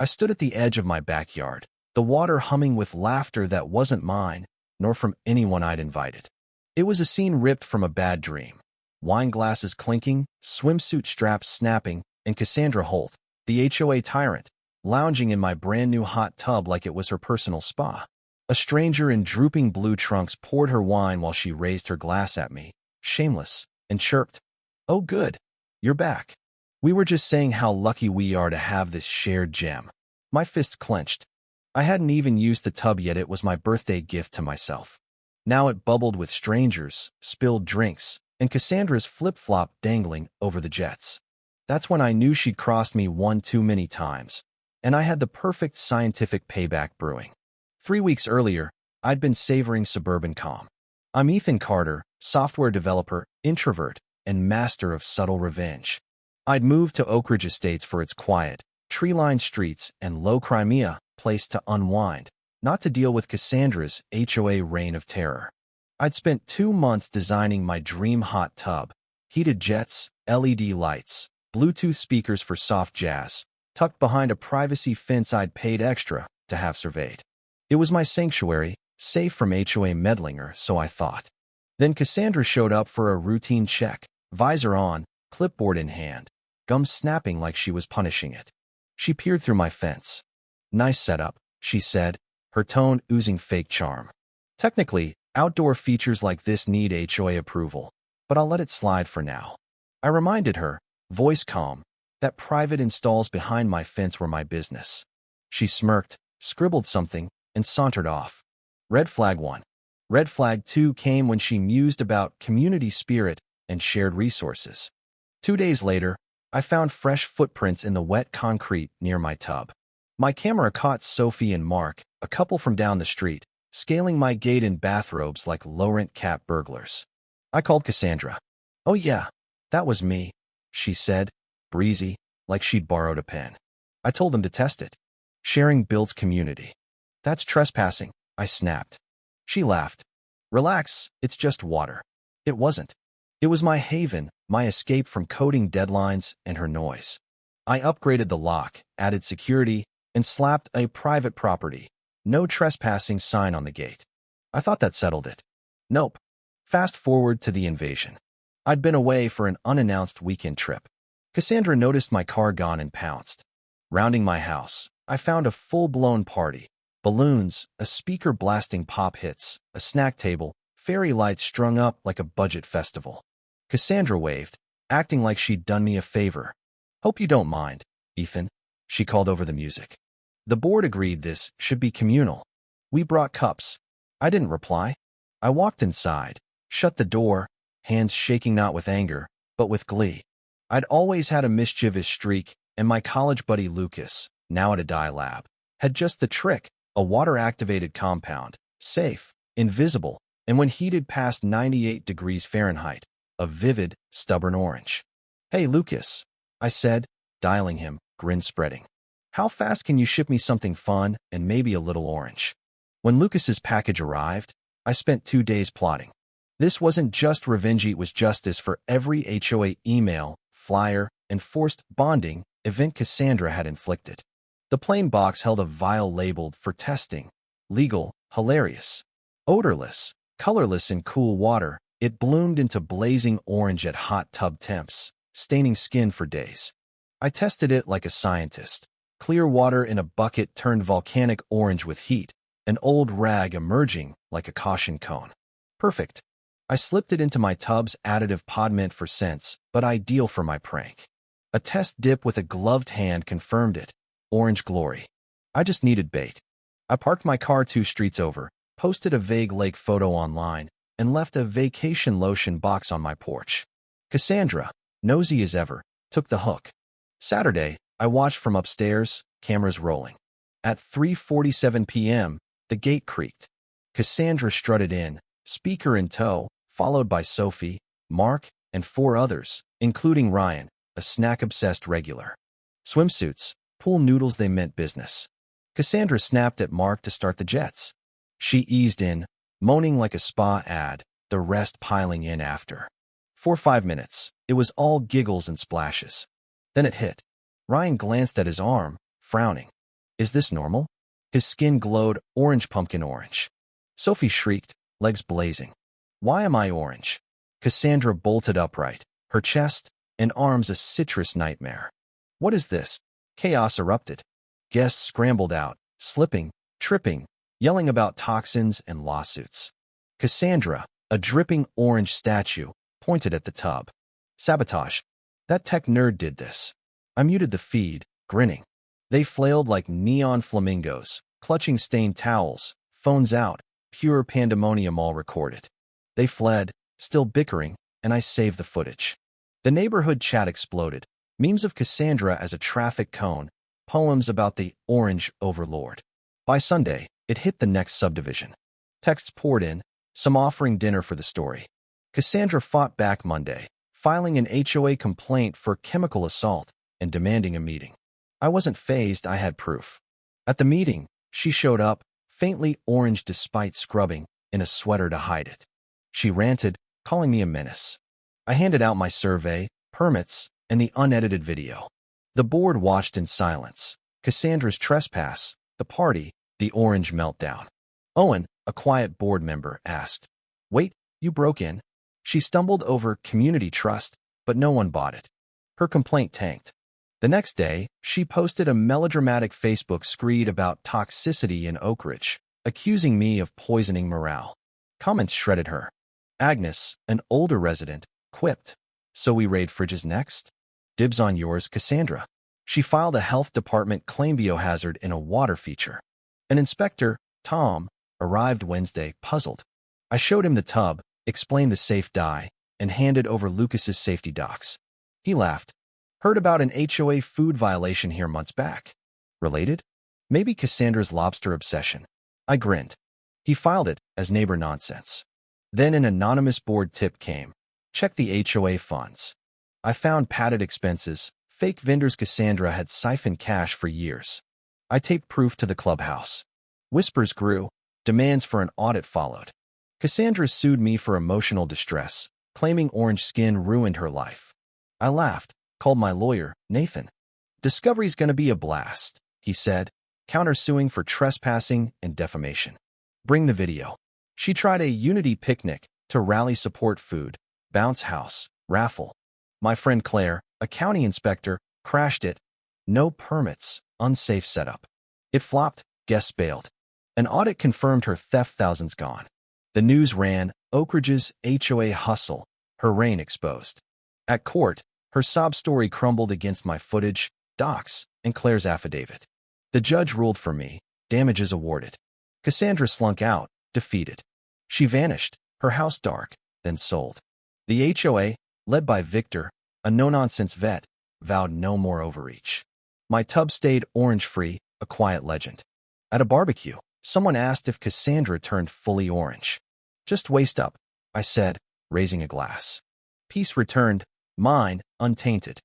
I stood at the edge of my backyard, the water humming with laughter that wasn't mine, nor from anyone I'd invited. It was a scene ripped from a bad dream. Wine glasses clinking, swimsuit straps snapping, and Cassandra Holt, the HOA tyrant, lounging in my brand-new hot tub like it was her personal spa. A stranger in drooping blue trunks poured her wine while she raised her glass at me, shameless, and chirped, "Oh good, you're back. We were just saying how lucky we are to have this shared gem." My fists clenched. I hadn't even used the tub yet. It was my birthday gift to myself. Now it bubbled with strangers, spilled drinks, and Cassandra's flip-flop dangling over the jets. That's when I knew she'd crossed me one too many times, and I had the perfect scientific payback brewing. 3 weeks earlier, I'd been savoring suburban calm. I'm Ethan Carter, software developer, introvert, and master of subtle revenge. I'd moved to Oak Ridge Estates for its quiet, tree-lined streets and low crimea place to unwind, not to deal with Cassandra's HOA reign of terror. I'd spent 2 months designing my dream hot tub, heated jets, LED lights, Bluetooth speakers for soft jazz, tucked behind a privacy fence I'd paid extra to have surveyed. It was my sanctuary, safe from HOA meddling, or so I thought. Then Cassandra showed up for a routine check, visor on, clipboard in hand, gums snapping like she was punishing it. She peered through my fence. "Nice setup," she said, her tone oozing fake charm. "Technically, outdoor features like this need HOA approval, but I'll let it slide for now." I reminded her, voice calm, that private installs behind my fence were my business. She smirked, scribbled something, and sauntered off. Red flag 1. Red flag 2 came when she mused about community spirit and shared resources. 2 days later, I found fresh footprints in the wet concrete near my tub. My camera caught Sophie and Mark, a couple from down the street, scaling my gate in bathrobes like low-rent cat burglars. I called Cassandra. "Oh yeah, that was me," she said, breezy, like she'd borrowed a pen. "I told them to test it. Sharing builds community." "That's trespassing," I snapped. She laughed. "Relax, it's just water." It wasn't. It was my haven, my escape from coding deadlines and her noise. I upgraded the lock, added security, and slapped a private property, no trespassing sign on the gate. I thought that settled it. Nope. Fast forward to the invasion. I'd been away for an unannounced weekend trip. Cassandra noticed my car gone and pounced. Rounding my house, I found a full-blown party. Balloons, a speaker blasting pop hits, a snack table, fairy lights strung up like a budget festival. Cassandra waved, acting like she'd done me a favor. "Hope you don't mind, Ethan," she called over the music. The board agreed this should be communal. We brought cups. I didn't reply. I walked inside, shut the door, hands shaking not with anger, but with glee. I'd always had a mischievous streak, and my college buddy Lucas, now at a dye lab, had just the trick: a water-activated compound, safe, invisible, and when heated past 98 degrees Fahrenheit, a vivid, stubborn orange. "Hey, Lucas," I said, dialing him, grin spreading. "How fast can you ship me something fun and maybe a little orange?" When Lucas's package arrived, I spent 2 days plotting. This wasn't just revenge, it was justice for every HOA email, flyer, and forced bonding event Cassandra had inflicted. The plain box held a vial labeled "for testing." Legal, hilarious. Odorless, colorless in cool water, it bloomed into blazing orange at hot tub temps, staining skin for days. I tested it like a scientist. Clear water in a bucket turned volcanic orange with heat, an old rag emerging like a caution cone. Perfect. I slipped it into my tub's additive pod meant for scents, but ideal for my prank. A test dip with a gloved hand confirmed it. Orange glory. I just needed bait. I parked my car 2 streets over, posted a vague lake photo online, and left a vacation lotion box on my porch. Cassandra, nosy as ever, took the hook. Saturday, I watched from upstairs, cameras rolling. At 3:47 p.m., the gate creaked. Cassandra strutted in, speaker in tow, followed by Sophie, Mark, and 4 others, including Ryan, a snack-obsessed regular. Swimsuits, pool noodles, they meant business. Cassandra snapped at Mark to start the jets. She eased in, moaning like a spa ad, the rest piling in after. For 5 minutes, it was all giggles and splashes. Then it hit. Ryan glanced at his arm, frowning. Is this normal? His skin glowed orange pumpkin orange. Sophie shrieked, legs blazing. Why am I orange? Cassandra bolted upright, her chest and arms a citrus nightmare. What is this? Chaos erupted. Guests scrambled out, slipping, tripping, yelling about toxins and lawsuits. Cassandra, a dripping orange statue, pointed at the tub. Sabotage. That tech nerd did this. I muted the feed, grinning. They flailed like neon flamingos, clutching stained towels, phones out, pure pandemonium all recorded. They fled, still bickering, and I saved the footage. The neighborhood chat exploded. Memes of Cassandra as a traffic cone, poems about the orange overlord. By Sunday, it hit the next subdivision. Texts poured in, some offering dinner for the story. Cassandra fought back Monday, filing an HOA complaint for chemical assault and demanding a meeting. I wasn't fazed, I had proof. At the meeting, she showed up, faintly orange despite scrubbing, in a sweater to hide it. She ranted, calling me a menace. I handed out my survey, permits, and the unedited video. The board watched in silence. Cassandra's trespass, the party, the orange meltdown. Owen, a quiet board member, asked, "Wait, you broke in?" She stumbled over community trust, but no one bought it. Her complaint tanked. The next day, she posted a melodramatic Facebook screed about toxicity in Oak Ridge, accusing me of poisoning morale. Comments shredded her. Agnes, an older resident, quipped, "So we raid fridges next? Dibs on yours, Cassandra." She filed a health department claim biohazard in a water feature. An inspector, Tom, arrived Wednesday, puzzled. I showed him the tub, explained the safe dye, and handed over Lucas's safety docs. He laughed. Heard about an HOA food violation here months back. Related? Maybe Cassandra's lobster obsession. I grinned. He filed it as neighbor nonsense. Then an anonymous board tip came. Check the HOA funds. I found padded expenses, fake vendors. Cassandra had siphoned cash for years. I taped proof to the clubhouse. Whispers grew. Demands for an audit followed. Cassandra sued me for emotional distress, claiming orange skin ruined her life. I laughed, called my lawyer, Nathan. Discovery's gonna be a blast, he said, countersuing for trespassing and defamation. Bring the video. She tried a unity picnic to rally support food, bounce house, raffle. My friend Claire, a county inspector, crashed it. No permits, unsafe setup. It flopped, guests bailed. An audit confirmed her theft, thousands gone. The news ran, Oak Ridge's HOA hustle, her reign exposed. At court, her sob story crumbled against my footage, docs, and Claire's affidavit. The judge ruled for me, damages awarded. Cassandra slunk out, defeated. She vanished, her house dark, then sold. The HOA, led by Victor, a no-nonsense vet, vowed no more overreach. My tub stayed orange-free, a quiet legend. At a barbecue, someone asked if Cassandra turned fully orange. Just waist up, I said, raising a glass. Peace returned, mine, untainted.